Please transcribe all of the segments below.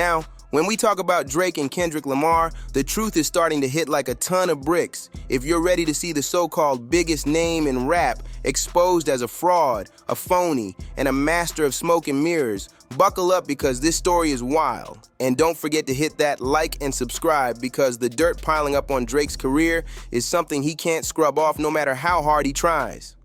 Now, when we talk about Drake and Kendrick Lamar, the truth is starting to hit like a ton of bricks. If you're ready to see the so-called biggest name in rap exposed as a fraud, a phony, and a master of smoke and mirrors, buckle up because this story is wild. And don't forget to hit that like and subscribe because the dirt piling up on Drake's career is something he can't scrub off no matter how hard he tries.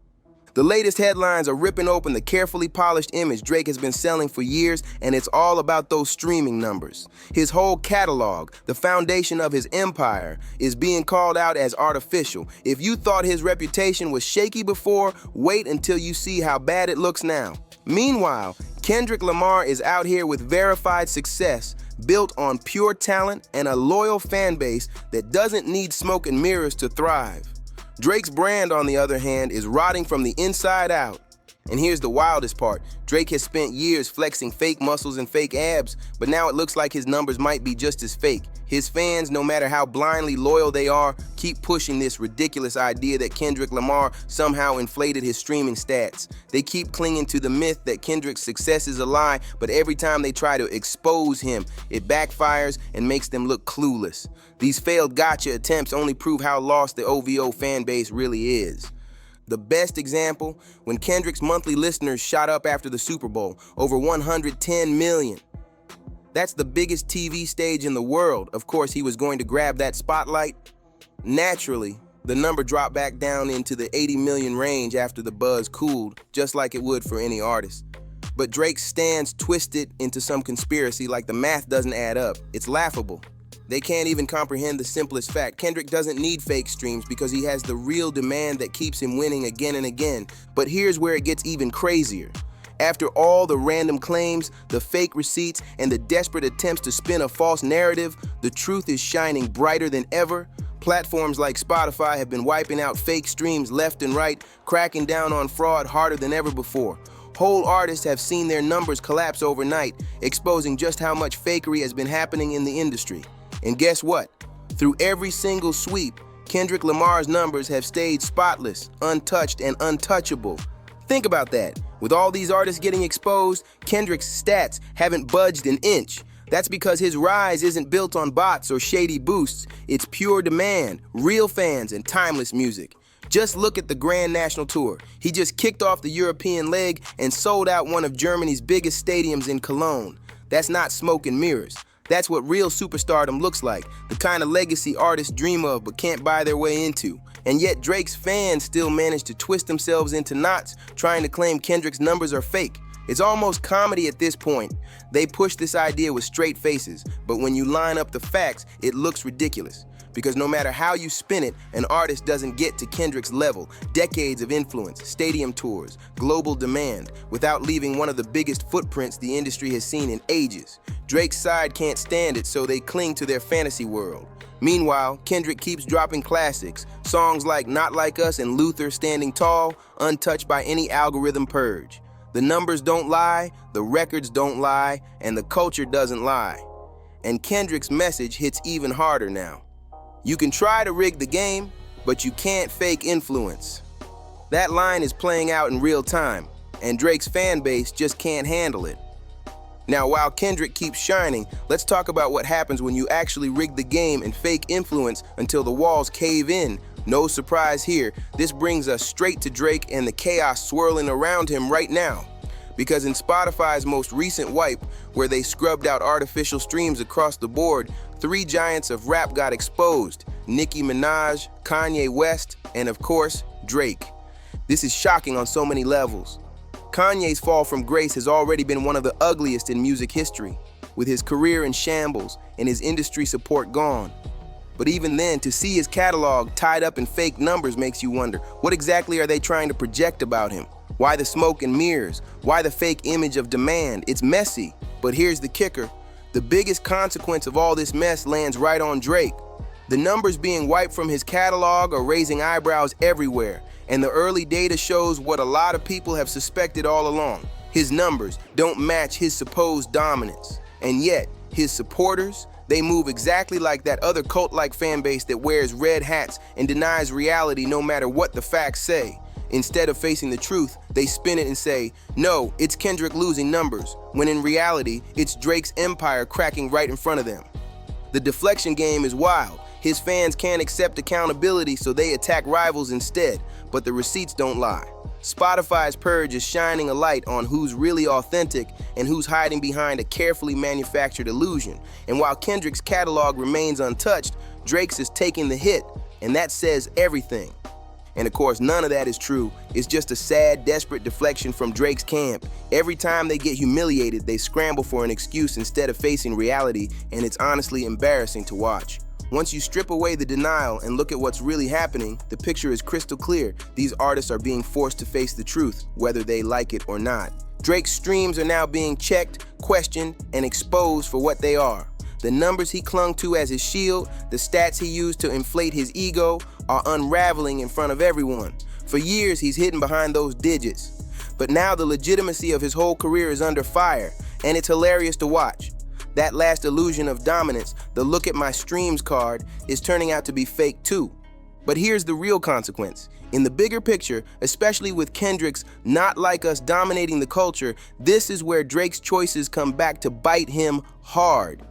The latest headlines are ripping open the carefully polished image Drake has been selling for years, and it's all about those streaming numbers. His whole catalog, the foundation of his empire, is being called out as artificial. If you thought his reputation was shaky before, wait until you see how bad it looks now. Meanwhile, Kendrick Lamar is out here with verified success, built on pure talent and a loyal fan base that doesn't need smoke and mirrors to thrive. Drake's brand, on the other hand, is rotting from the inside out. And here's the wildest part. Drake has spent years flexing fake muscles and fake abs, but now it looks like his numbers might be just as fake. His fans, no matter how blindly loyal they are, keep pushing this ridiculous idea that Kendrick Lamar somehow inflated his streaming stats. They keep clinging to the myth that Kendrick's success is a lie, but every time they try to expose him, it backfires and makes them look clueless. These failed gotcha attempts only prove how lost the OVO fan base really is. The best example, when Kendrick's monthly listeners shot up after the Super Bowl, over 110 million. That's the biggest TV stage in the world. Of course, he was going to grab that spotlight. Naturally, the number dropped back down into the 80 million range after the buzz cooled, just like it would for any artist. But Drake's stance twisted into some conspiracy like the math doesn't add up. It's laughable. They can't even comprehend the simplest fact. Kendrick doesn't need fake streams because he has the real demand that keeps him winning again and again. But here's where it gets even crazier. After all the random claims, the fake receipts, and the desperate attempts to spin a false narrative, the truth is shining brighter than ever. Platforms like Spotify have been wiping out fake streams left and right, cracking down on fraud harder than ever before. Whole artists have seen their numbers collapse overnight, exposing just how much fakery has been happening in the industry. And guess what? Through every single sweep, Kendrick Lamar's numbers have stayed spotless, untouched, and untouchable. Think about that. With all these artists getting exposed, Kendrick's stats haven't budged an inch. That's because his rise isn't built on bots or shady boosts. It's pure demand, real fans, and timeless music. Just look at the Grand National Tour. He just kicked off the European leg and sold out one of Germany's biggest stadiums in Cologne. That's not smoke and mirrors. That's what real superstardom looks like, the kind of legacy artists dream of but can't buy their way into. And yet Drake's fans still manage to twist themselves into knots trying to claim Kendrick's numbers are fake. It's almost comedy at this point. They push this idea with straight faces, but when you line up the facts, it looks ridiculous. Because no matter how you spin it, an artist doesn't get to Kendrick's level. Decades of influence, stadium tours, global demand, without leaving one of the biggest footprints the industry has seen in ages. Drake's side can't stand it, so they cling to their fantasy world. Meanwhile, Kendrick keeps dropping classics, songs like Not Like Us and Luther Standing Tall, untouched by any algorithm purge. The numbers don't lie, the records don't lie, and the culture doesn't lie. And Kendrick's message hits even harder now. You can try to rig the game, but you can't fake influence. That line is playing out in real time, and Drake's fan base just can't handle it. Now, while Kendrick keeps shining, let's talk about what happens when you actually rig the game and fake influence until the walls cave in. No surprise here, this brings us straight to Drake and the chaos swirling around him right now. Because in Spotify's most recent wipe, where they scrubbed out artificial streams across the board, three giants of rap got exposed: Nicki Minaj, Kanye West, and of course, Drake. This is shocking on so many levels. Kanye's fall from grace has already been one of the ugliest in music history, with his career in shambles and his industry support gone. But even then, to see his catalog tied up in fake numbers makes you wonder, what exactly are they trying to project about him? Why the smoke and mirrors? Why the fake image of demand? It's messy. But here's the kicker. The biggest consequence of all this mess lands right on Drake. The numbers being wiped from his catalog are raising eyebrows everywhere, and the early data shows what a lot of people have suspected all along. His numbers don't match his supposed dominance. And yet, his supporters, they move exactly like that other cult-like fan base that wears red hats and denies reality no matter what the facts say. Instead of facing the truth, they spin it and say, no, it's Kendrick losing numbers, when in reality, it's Drake's empire cracking right in front of them. The deflection game is wild. His fans can't accept accountability, so they attack rivals instead, but the receipts don't lie. Spotify's purge is shining a light on who's really authentic and who's hiding behind a carefully manufactured illusion. And while Kendrick's catalog remains untouched, Drake's is taking the hit, and that says everything. And of course, none of that is true. It's just a sad, desperate deflection from Drake's camp. Every time they get humiliated, they scramble for an excuse instead of facing reality, and it's honestly embarrassing to watch. Once you strip away the denial and look at what's really happening, the picture is crystal clear. These artists are being forced to face the truth, whether they like it or not. Drake's streams are now being checked, questioned, and exposed for what they are. The numbers he clung to as his shield, the stats he used to inflate his ego, are unraveling in front of everyone. For years, he's hidden behind those digits. But now the legitimacy of his whole career is under fire, and it's hilarious to watch. That last illusion of dominance, the look at my streams card, is turning out to be fake too. But here's the real consequence. In the bigger picture, especially with Kendrick's Not Like Us dominating the culture, this is where Drake's choices come back to bite him hard.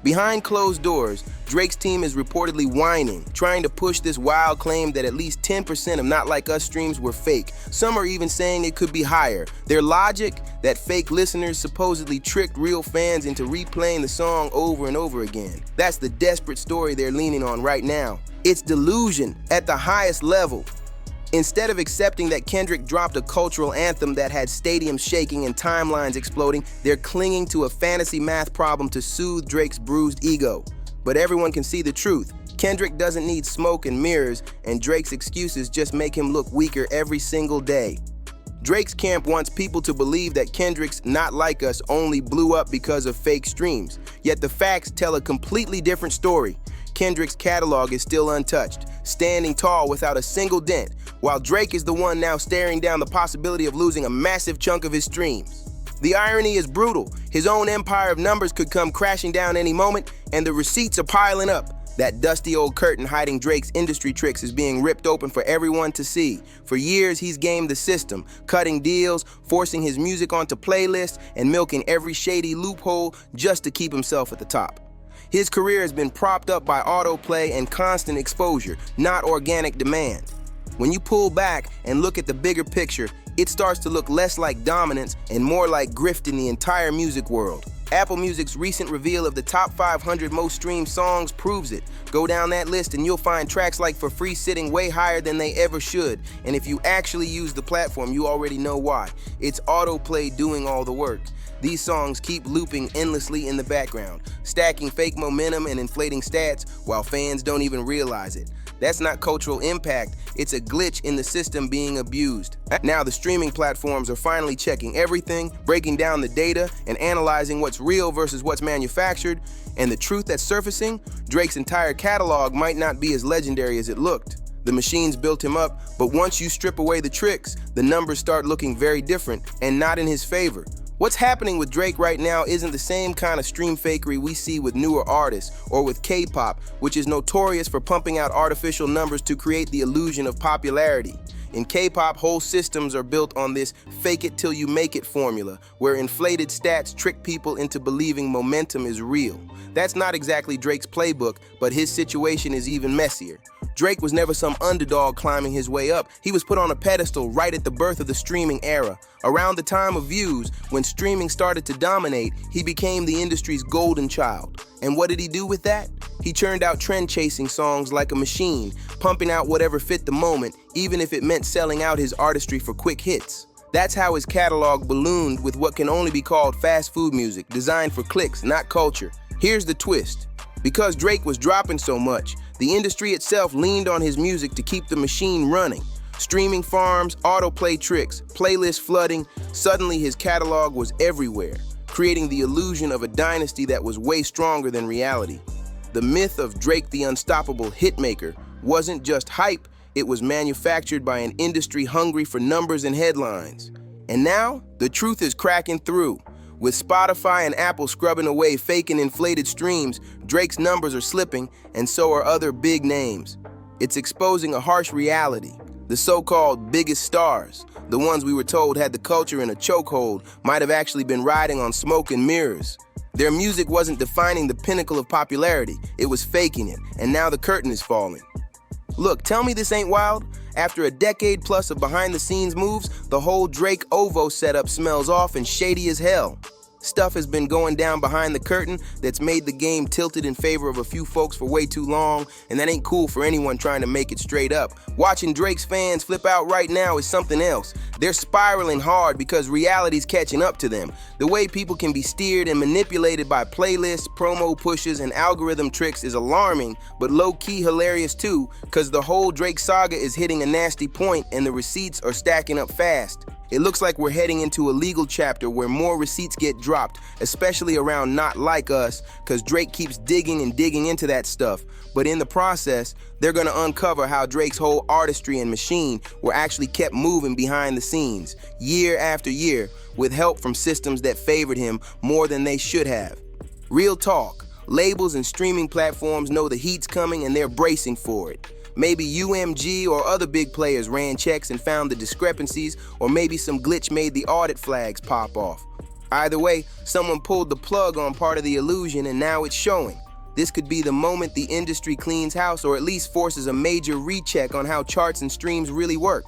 Behind closed doors, Drake's team is reportedly whining, trying to push this wild claim that at least 10% of Not Like Us streams were fake. Some are even saying it could be higher. Their logic, that fake listeners supposedly tricked real fans into replaying the song over and over again. That's the desperate story they're leaning on right now. It's delusion at the highest level. Instead of accepting that Kendrick dropped a cultural anthem that had stadiums shaking and timelines exploding, they're clinging to a fantasy math problem to soothe Drake's bruised ego. But everyone can see the truth. Kendrick doesn't need smoke and mirrors, and Drake's excuses just make him look weaker every single day. Drake's camp wants people to believe that Kendrick's Not Like Us only blew up because of fake streams. Yet the facts tell a completely different story. Kendrick's catalog is still untouched, standing tall without a single dent, while Drake is the one now staring down the possibility of losing a massive chunk of his streams. The irony is brutal. His own empire of numbers could come crashing down any moment, and the receipts are piling up. That dusty old curtain hiding Drake's industry tricks is being ripped open for everyone to see. For years, he's gamed the system, cutting deals, forcing his music onto playlists, and milking every shady loophole just to keep himself at the top. His career has been propped up by autoplay and constant exposure, not organic demand. When you pull back and look at the bigger picture, it starts to look less like dominance and more like grift in the entire music world. Apple Music's recent reveal of the top 500 most streamed songs proves it. Go down that list and you'll find tracks like For Free sitting way higher than they ever should. And if you actually use the platform, you already know why. It's autoplay doing all the work. These songs keep looping endlessly in the background, stacking fake momentum and inflating stats while fans don't even realize it. That's not cultural impact, it's a glitch in the system being abused. Now the streaming platforms are finally checking everything, breaking down the data, and analyzing what's real versus what's manufactured. And the truth that's surfacing, Drake's entire catalog might not be as legendary as it looked. The machines built him up, but once you strip away the tricks, the numbers start looking very different and not in his favor. What's happening with Drake right now isn't the same kind of stream fakery we see with newer artists or with K-pop, which is notorious for pumping out artificial numbers to create the illusion of popularity. In K-pop, whole systems are built on this fake it till you make it formula, where inflated stats trick people into believing momentum is real. That's not exactly Drake's playbook, but his situation is even messier. Drake was never some underdog climbing his way up. He was put on a pedestal right at the birth of the streaming era. Around the time of Views, when streaming started to dominate, he became the industry's golden child. And what did he do with that? He churned out trend-chasing songs like a machine, pumping out whatever fit the moment, even if it meant selling out his artistry for quick hits. That's how his catalog ballooned with what can only be called fast food music, designed for clicks, not culture. Here's the twist. Because Drake was dropping so much, the industry itself leaned on his music to keep the machine running. Streaming farms, autoplay tricks, playlist flooding, suddenly his catalog was everywhere, creating the illusion of a dynasty that was way stronger than reality. The myth of Drake the unstoppable hitmaker wasn't just hype, it was manufactured by an industry hungry for numbers and headlines. And now, the truth is cracking through. With Spotify and Apple scrubbing away fake and inflated streams, Drake's numbers are slipping, and so are other big names. It's exposing a harsh reality. The so-called biggest stars, the ones we were told had the culture in a chokehold, might have actually been riding on smoke and mirrors. Their music wasn't defining the pinnacle of popularity, it was faking it, and now the curtain is falling. Look, tell me this ain't wild? After a decade plus of behind-the-scenes moves, the whole Drake OVO setup smells off and shady as hell. Stuff has been going down behind the curtain that's made the game tilted in favor of a few folks for way too long, and that ain't cool for anyone trying to make it straight up. Watching Drake's fans flip out right now is something else. They're spiraling hard because reality's catching up to them. The way people can be steered and manipulated by playlists, promo pushes, and algorithm tricks is alarming, but low-key hilarious too, because the whole Drake saga is hitting a nasty point and the receipts are stacking up fast. It looks like we're heading into a legal chapter where more receipts get dropped, especially around Not Like Us, because Drake keeps digging and digging into that stuff. But in the process, they're gonna uncover how Drake's whole artistry and machine were actually kept moving behind the scenes, year after year, with help from systems that favored him more than they should have. Real talk, labels and streaming platforms know the heat's coming and they're bracing for it. Maybe UMG or other big players ran checks and found the discrepancies, or maybe some glitch made the audit flags pop off. Either way, someone pulled the plug on part of the illusion and now it's showing. This could be the moment the industry cleans house or at least forces a major recheck on how charts and streams really work.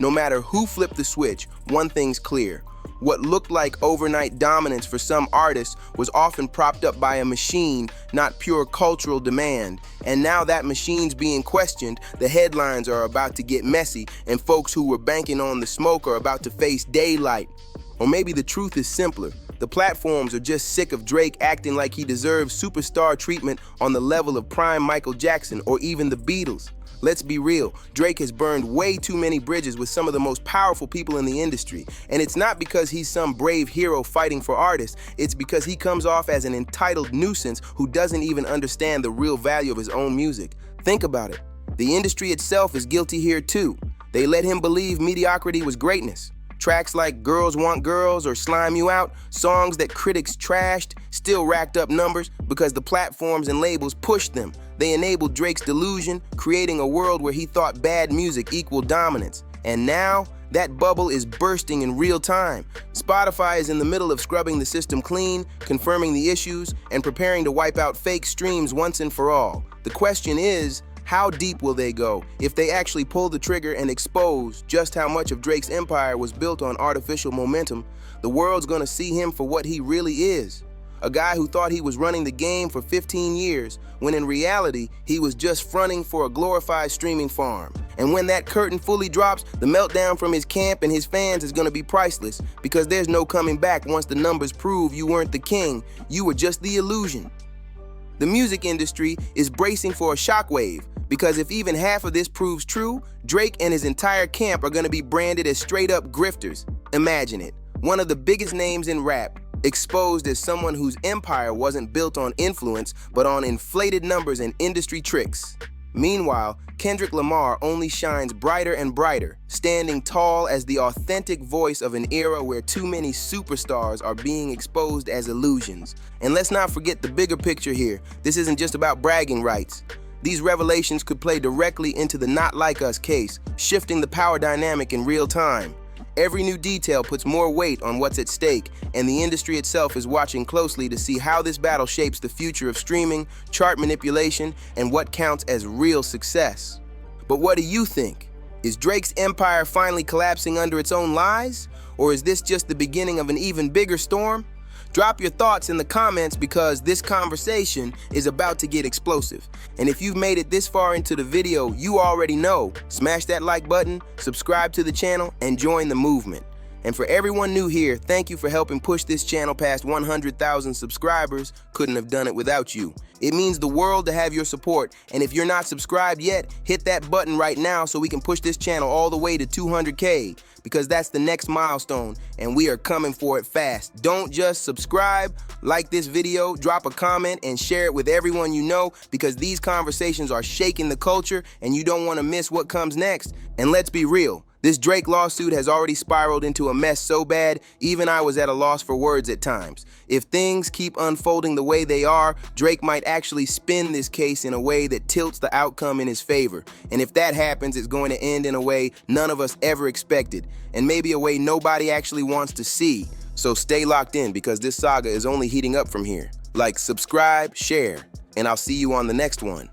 No matter who flipped the switch, one thing's clear. What looked like overnight dominance for some artists was often propped up by a machine, not pure cultural demand. And now that machine's being questioned, the headlines are about to get messy, and folks who were banking on the smoke are about to face daylight. Or maybe the truth is simpler. The platforms are just sick of Drake acting like he deserves superstar treatment on the level of prime Michael Jackson or even the Beatles. Let's be real, Drake has burned way too many bridges with some of the most powerful people in the industry. And it's not because he's some brave hero fighting for artists, it's because he comes off as an entitled nuisance who doesn't even understand the real value of his own music. Think about it. The industry itself is guilty here too. They let him believe mediocrity was greatness. Tracks like Girls Want Girls or Slime You Out, songs that critics trashed, still racked up numbers because the platforms and labels pushed them. They enabled Drake's delusion, creating a world where he thought bad music equaled dominance. And now, that bubble is bursting in real time. Spotify is in the middle of scrubbing the system clean, confirming the issues, and preparing to wipe out fake streams once and for all. The question is, how deep will they go if they actually pull the trigger and expose just how much of Drake's empire was built on artificial momentum? The world's gonna see him for what he really is. A guy who thought he was running the game for 15 years, when in reality, he was just fronting for a glorified streaming farm. And when that curtain fully drops, the meltdown from his camp and his fans is gonna be priceless, because there's no coming back once the numbers prove you weren't the king, you were just the illusion. The music industry is bracing for a shockwave, because if even half of this proves true, Drake and his entire camp are gonna be branded as straight-up grifters. Imagine it, one of the biggest names in rap, exposed as someone whose empire wasn't built on influence, but on inflated numbers and industry tricks. Meanwhile, Kendrick Lamar only shines brighter and brighter, standing tall as the authentic voice of an era where too many superstars are being exposed as illusions. And let's not forget the bigger picture here. This isn't just about bragging rights. These revelations could play directly into the Not Like Us case, shifting the power dynamic in real time. Every new detail puts more weight on what's at stake, and the industry itself is watching closely to see how this battle shapes the future of streaming, chart manipulation, and what counts as real success. But what do you think? Is Drake's empire finally collapsing under its own lies? Or is this just the beginning of an even bigger storm? Drop your thoughts in the comments, because this conversation is about to get explosive. And if you've made it this far into the video, you already know. Smash that like button, subscribe to the channel, and join the movement. And for everyone new here, thank you for helping push this channel past 100,000 subscribers. Couldn't have done it without you. It means the world to have your support. And if you're not subscribed yet, hit that button right now so we can push this channel all the way to 200K, because that's the next milestone and we are coming for it fast. Don't just subscribe, like this video, drop a comment, and share it with everyone you know, because these conversations are shaking the culture and you don't want to miss what comes next. And let's be real, This Drake lawsuit has already spiraled into a mess so bad, even I was at a loss for words at times. If things keep unfolding the way they are, Drake might actually spin this case in a way that tilts the outcome in his favor. And if that happens, it's going to end in a way none of us ever expected, and maybe a way nobody actually wants to see. So stay locked in, because this saga is only heating up from here. Like, subscribe, share, and I'll see you on the next one.